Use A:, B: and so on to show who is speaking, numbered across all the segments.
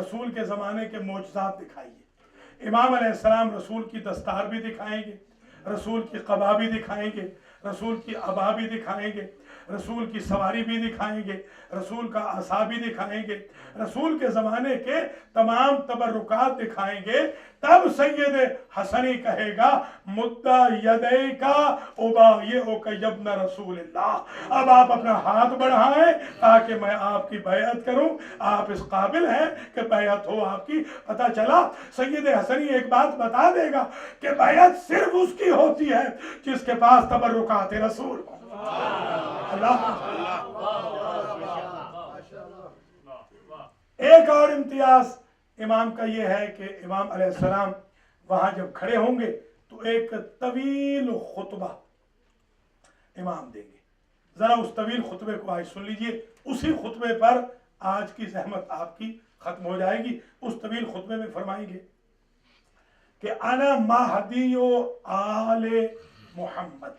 A: رسول کے زمانے کے معجزات دکھائیے۔ امام علیہ السلام رسول کی دستار بھی دکھائیں گے، رسول کی قبا بھی دکھائیں گے، رسول کی عبا بھی دکھائیں گے، رسول کی سواری بھی دکھائیں گے، رسول کا عصا بھی دکھائیں گے، رسول کے زمانے کے تمام تبرکات دکھائیں گے۔ تب سید حسنی کہے گا مدّا یدیکا ابایعک یبن رسول اللہ، اب آپ اپنا ہاتھ بڑھائیں تاکہ میں آپ کی بیعت کروں، آپ اس قابل ہیں کہ بیعت ہو آپ کی۔ پتہ چلا سید حسنی ایک بات بتا دے گا کہ بیعت صرف اس کی ہوتی ہے جس کے پاس تبرکات رسول ہو۔ ایک اور امتیاز امام کا یہ ہے کہ امام علیہ السلام وہاں جب کھڑے ہوں گے تو ایک طویل خطبہ امام دیں گے۔ ذرا اس طویل خطبے کو آج سن لیجئے، اسی خطبے پر آج کی زحمت آپ کی ختم ہو جائے گی۔ اس طویل خطبے میں فرمائیں گے کہ انا مہدی آل محمد،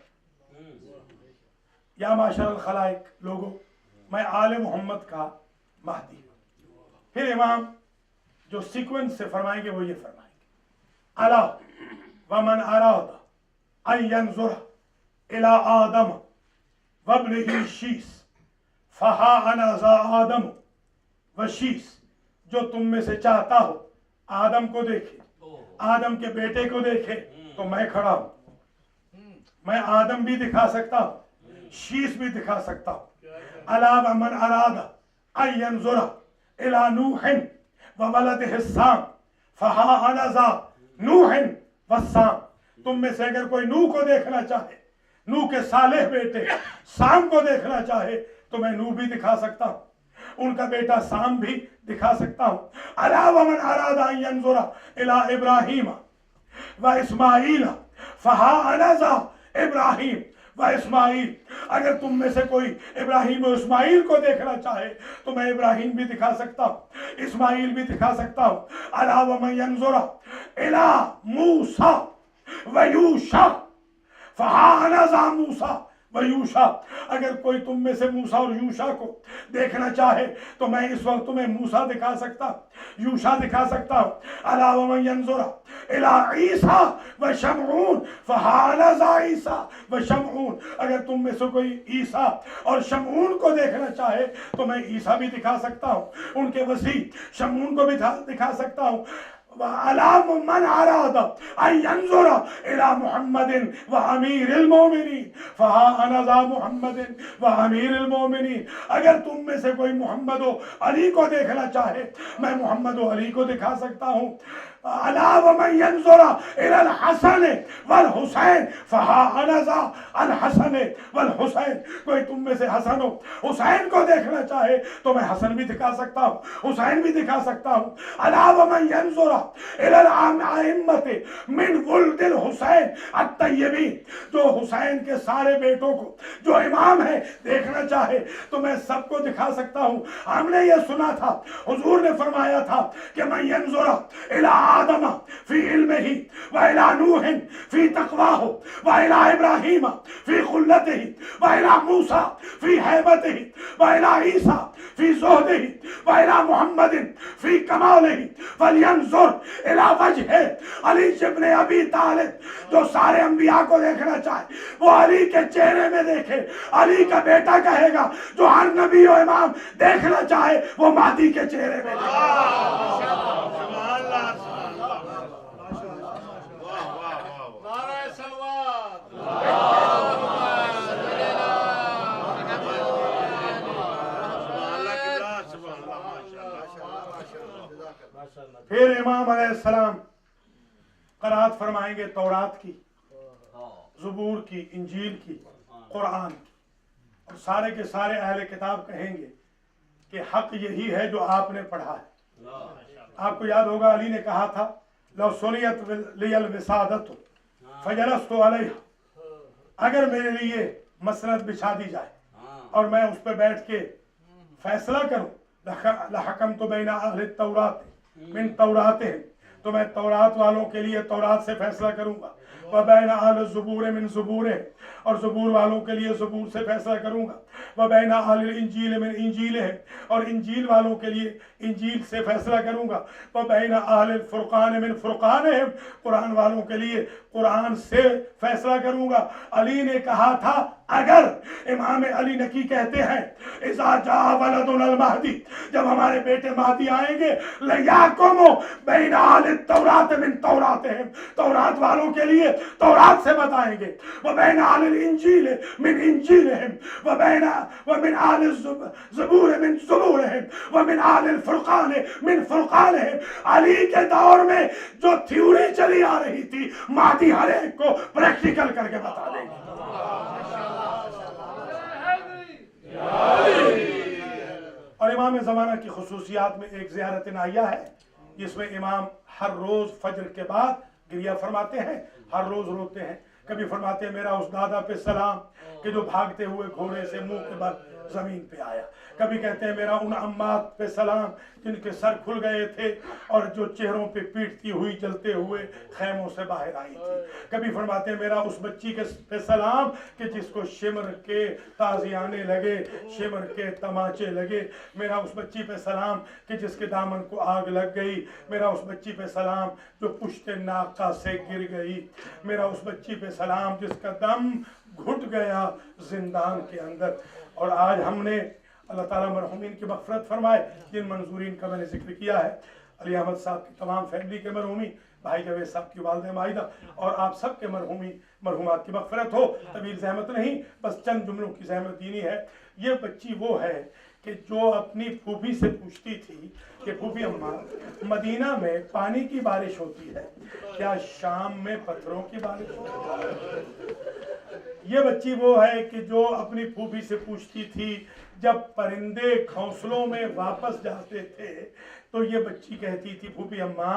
A: یا معاشر الخلائق لوگوں، میں آل محمد کا مہدی ہوں۔ پھر امام جو سیکوینس سے فرمائیں گے وہ یہ فرمائیں گے الا ومن اراد ان ينظر الى آدم وابنه شیس فہا انا ذا آدم وشیس، جو تم میں سے چاہتا ہو آدم کو دیکھے، آدم کے بیٹے کو دیکھے تو میں کھڑا ہوں، میں آدم بھی دکھا سکتا ہوں، شیس بھی دکھا سکتا ہوں۔ الا ومن اراد ان ينظر الى نوح وولدہ السام فہا انا ذا نوح والسام، تم میں سے اگر کوئی نوح کو دیکھنا چاہے، نوح کے صالح بیٹے سام کو دیکھنا چاہے تو میں نوح بھی دکھا سکتا ہوں، ان کا بیٹا سام بھی دکھا سکتا ہوں۔ الا ومن اراد ان ينظر الى ابراہیم و اسماعیل فہا انا ذا ابراہیم و اسماعیل، اگر تم میں سے کوئی ابراہیم و اسماعیل کو دیکھنا چاہے تو میں ابراہیم بھی دکھا سکتا ہوں، اسماعیل بھی دکھا سکتا ہوں۔ الا ومن ينظر الى موسیٰ و یوشع فہا انا ذا موسیٰ و یوشع، اگر کوئی تم میں سے موسیٰ اور یوشع کو دیکھنا چاہے تو میں اس وقت تمہیں موسیٰ دکھا سکتا ہوں، یوشع دکھا سکتا ہوں۔ الا ومن ينظر الى عیسیٰ و شمعون فہا انا ذا عیسیٰ و شمعون، اگر تم میں سے کوئی عیسیٰ اور شمعون کو دیکھنا چاہے تو میں عیسیٰ بھی دکھا سکتا ہوں، ان کے وسیع شمعون کو بھی دکھا سکتا ہوں۔ وَعَلَى مَنْ أَرَادَ أَنْ يَنْظُرَ إِلَى مُحَمَّدٍ وَأَمِيرِ الْمُؤْمِنِينَ فَهَا أَنَا ذَا مُحَمَّدٍ وَأَمِيرِ الْمُؤْمِنِينَ، اگر تم میں سے کوئی محمد و علی کو دیکھنا چاہے میں محمد و علی کو دکھا سکتا ہوں۔ الا ومن ينظر الى الحسن والحسین فہا انا ذا الحسن والحسین، کوئی تم میں سے حسن و حسین کو دیکھنا چاہے تو میں حسن بھی دکھا سکتا ہوں، حسین بھی دکھا سکتا ہوں۔ الا ومن ينظر الى الائمة من ولد الحسین الطیبین، جو حسین کے سارے بیٹوں کو جو امام ہے دیکھنا چاہے تو میں سب کو دکھا سکتا ہوں۔ ہم نے یہ سنا تھا حضور نے فرمایا تھا کہ من ينظر الى آدم فی علمہ وإلى نوح فی تقواہ وإلى ابراہیم فی خلتہ وإلى موسیٰ فی حیبتہ وإلى عیسیٰ فی زہدہ وإلى محمد فی کمالہ فلینظر الى وجہ علی ابن ابی طالب، جو سارے انبیاء کو دیکھنا چاہے وہ علی کے چہرے میں دیکھے، علی کا بیٹا کہے گا جو ہر نبی و امام دیکھنا چاہے وہ مہدی کے چہرے میں دیکھے۔ پھر امام علیہ السلام قرات فرمائیں گے تورات کی، زبور کی، انجیل کی، قرآن کی، اور سارے کے سارے اہل کتاب کہیں گے کہ حق یہی ہے جو آپ نے پڑھا ہے۔ آپ کو یاد ہوگا علی نے کہا تھا لو سنیت لی الوسادۃ فجلست علیہا، اگر میرے لیے مسند بچھا دی جائے اور میں اس پہ بیٹھ کے فیصلہ کروں، لحکمت بین اہل التوراۃ من توراتہم، تو میں تورات والوں کے لیے تورات سے فیصلہ کروں گا، وبین اہل الزبور من زبورہم، اور زبور والوں کے لیے زبور سے فیصلہ کروں گا، वबैन अहलिल इंजील मिन इंजीलिहिम, और इंजील वालों के लिए इंजील से फैसला करूंगा, वबैन अहलिल फुरकान मिन फुरकानिहिम, कुरान वालों के लिए कुरान से फैसला करूंगा। अली ने कहा था, अगर इमाम अली नकी कहते हैं इज़ा जा वलदुल महदी, जब हमारे बेटे महदी आएंगे, लयाकुमु बैन अहलित तौरात मिन तौरातिहिम, तौरात वालों के लिए तौरात से बताएंगे, व बैन अहलिल इंजील मिन इंजीलिहिम, व मिन अहलिल ज़बूर मिन ज़बूरिहिम, व मिन अहलिल फुरकान मिन फुरकानिहिम। अली के दौर में जो थ्योरी चली आ रही थी, महदी हर एक को प्रैक्टिकल करके बता देंगे। और इमाम ज़माना की खुसूसियात में एक ज़ियारत नाहिया है, जिसमें इमाम हर रोज़ फजर के बाद गिरिया फरमाते हैं, हर रोज़ रोते हैं। कभी फरमाते हैं मेरा उस दादा पे सलाम कि जो भागते हुए घोड़े से मुंह के बल ज़मीन पे आया। कभी कहते हैं मेरा उन अम्मात पे सलाम जिनके सर खुल गए थे और जो चेहरों पे पीटती हुई जलते हुए खैमों से बाहर आई थी। कभी फरमाते हैं मेरा उस बच्ची के पे सलाम कि जिसको शिमर के ताज़ियाने लगे, शिमर के तमाचे लगे। मेरा उस बच्ची पे सलाम कि जिसके दामन को आग लग गई। मेरा उस बच्ची पे सलाम जो पुश्ते नाका से गिर गई। मेरा उस बच्ची पे सलाम जिसका दम घुट गया जिंदान के अंदर। और आज हमने अल्लाह ताला मरहूमीन की मग़फ़िरत फरमाए, जिन मंजूरीन का मैंने जिक्र किया है, अली अहमद साहब की तमाम फैमिली के मरहूमी, भाई जावेद साहब की वालिदा माहिदा और आप सब के मरहूमात की मग़फ़िरत हो। तवील ज़हमत नहीं, बस चंद जुमलों की ज़हमत दीनी है। ये बच्ची वो है कि जो अपनी फूफी से पूछती थी कि फूफी अम्मा, मदीना में पानी की बारिश होती है, क्या शाम में पत्थरों की बारिश होती है? ये बच्ची वो है कि जो अपनी फूफी से पूछती थी जब परिंदे घोंसलों में वापस जाते थे, तो ये बच्ची कहती थी फूफी अम्मा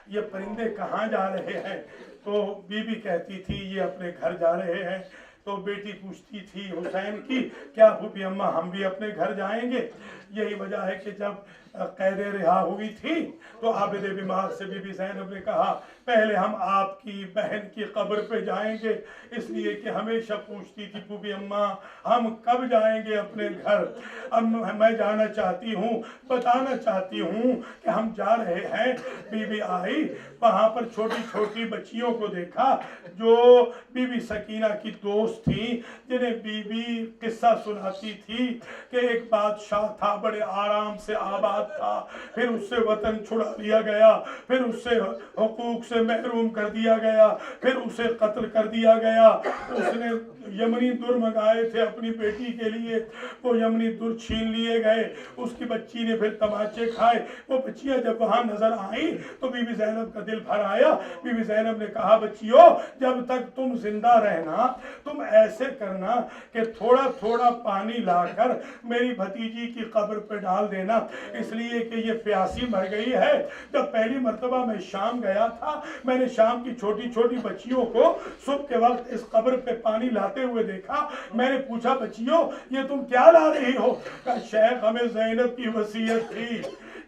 A: ये परिंदे कहाँ जा रहे हैं? तो बीबी कहती थी ये अपने घर जा रहे हैं। तो बेटी पूछती थी हुसैन की, क्या फूफी अम्मा हम भी अपने घर जाएंगे? यही वजह है कि जब कैद रिहा हुई थी तो आबिद बीमार से बीबी ज़ैनब ने कहा पहले हम आपकी बहन की कब्र पे जाएंगे, इसलिए कि हमेशा पूछती थी फूफी अम्मा हम कब जाएंगे अपने घर। अब मैं जाना चाहती हूँ, बताना चाहती हूँ कि हम जा रहे हैं। बीबी आई, वहाँ पर छोटी छोटी बच्चियों को देखा जो बीबी सकीना की दोस्त थी, जिन्हें बीबी किस्सा सुनाती थी कि एक बादशाह था, बड़े आराम से आबाद था, फिर उससे वतन छुड़ा लिया गया, फिर उससे हुकूक से महरूम कर दिया गया, फिर उसे कत्ल कर दिया गया। उसने यमनी दुर मंगाए थे अपनी बेटी के लिए, वो यमनी दुर छीन लिए गए। उसकी बच्ची ने फिर तमाचे खाए। वो बच्चियां जब वहां नजर आई तो बीबी ज़ैनब का दिल भर आया। बीबी ज़ैनब ने कहा बच्चियों जब तक तुम जिंदा रहना तुम ऐसे करना कि थोड़ा थोड़ा पानी लाकर मेरी भतीजी की कब्र पे डाल देना, इसलिए कि ये प्यासी मर गई है। जब पहली मर्तबा मैं शाम गया था, मैंने शाम की छोटी छोटी बच्चियों को सुबह के वक्त इस कब्र पे पानी लाते हुए देखा। मैंने पूछा बच्चियों ये तुम क्या ला रही हो? कहा शेख हमें ज़ैनब की वसीयत थी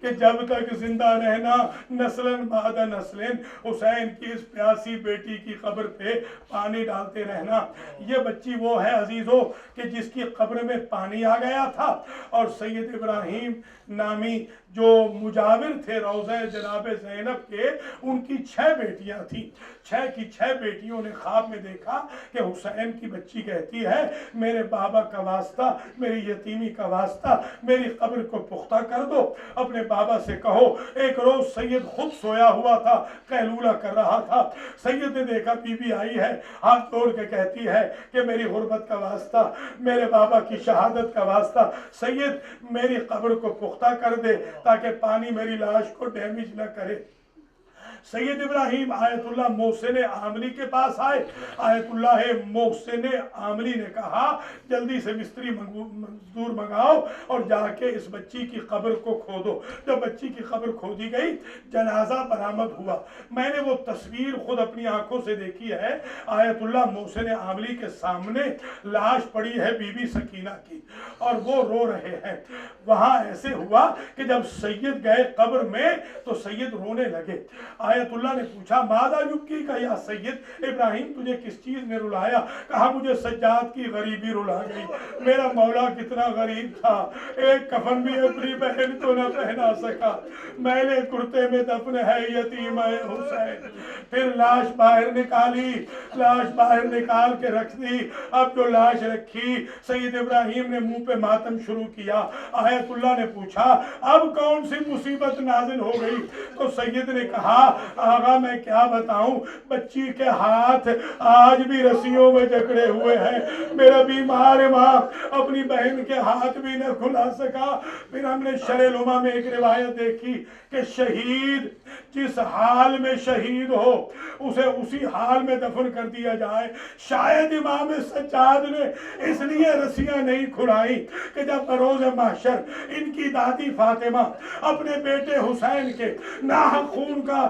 A: कि जब तक जिंदा रहना नस्लन बाद नस्लन हुसैन की इस प्यासी बेटी की कब्र पे पानी डालते रहना। ये बच्ची वो है अजीजों कि जिसकी कब्र में पानी आ गया था और सैयद इब्राहिम नामी जो मुजाविर थे रोज़े जनाब ज़ैनब के, उनकी 6 बेटियां थी। 6 की 6 बेटियों ने ख्वाब में देखा कि हुसैन की बच्ची कहती है मेरे बाबा का वास्ता, मेरी यतीमी का वास्ता, मेरी कब्र को पुख्ता कर दो। अपने बाबा से कहो। एक रोज सैयद खुद सोया हुआ था, कहलूला कर रहा था। सैयद ने देखा बीबी आई है, हाथ तोड़ के कहती है कि मेरी गुर्बत का वास्ता, मेरे बाबा की शहादत का वास्ता सैयद मेरी कब्र को पुख्ता कर दे ताकि पानी मेरी लाश को डैमेज न करे। सैयद इब्राहिम आयतुल्लाह मोहसिन आमली के पास आए। आयतुल्लाह मोहसिन आमली ने कहा जल्दी से मिस्त्री मजदूर मंगाओ और जाके इस बच्ची की कब्र को खोदो। जब बच्ची की कब्र खोदी गई जनाजा बरामद हुआ। मैंने वो तस्वीर खुद अपनी आंखों से देखी है। आयतुल्लाह मोहसिन आमली के सामने लाश पड़ी है बीबी सकीना की और वो रो रहे हैं। वहां ऐसे हुआ कि जब सैयद गए कब्र में तो सैयद रोने लगे। आयतुल्लाह ने पूछा मादा युबकी का या सैयद इब्राहिम, तुझे किस चीज ने रुलाया? कहा मुझे सज्जाद की गरीबी रुला गई। मेरा मौला कितना गरीब था, एक कफन भी अपनी बहन को न पहना सका, मैले कुर्ते में दफन है यतीम है हुसैन। फिर लाश बाहर निकाली, लाश बाहर निकाल के रख दी। अब जो लाश रखी, सैयद इब्राहिम ने मुंह पे मातम शुरू किया। आयतुल्लाह ने पूछा अब कौन सी मुसीबत नाजिल हो गई? तो सैयद ने कहा आगा मैं क्या बताऊं, बच्ची के हाथ आज भी रस्सियों में जकड़े हुए हैं। मेरा बीमार माँ अपनी बहन के हाथ भी न खुला सका। फिर हमने शरे-लुमा में एक रिवायत देखी कि शहीद जिस हाल में शहीद हो उसे उसी हाल में दफन कर दिया जाए। शायद इमाम सज्जाद ने इसलिए रस्सियां नहीं खुलाई कि जब बरोज महशर इनकी दादी फातिमा अपने बेटे हुसैन के नाहक खून का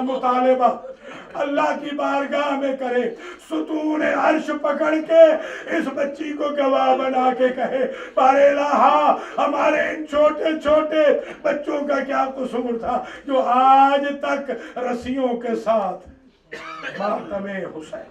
A: मुतालिबा अल्लाह की बारगाह में करे, सुतून अर्श पकड़ के इस बच्ची को गवाह बना के कहे पारेलाहा हमारे इन छोटे छोटे बच्चों का क्या कसूर था जो आज तक रस्सियों के साथ मातमे हुसैन।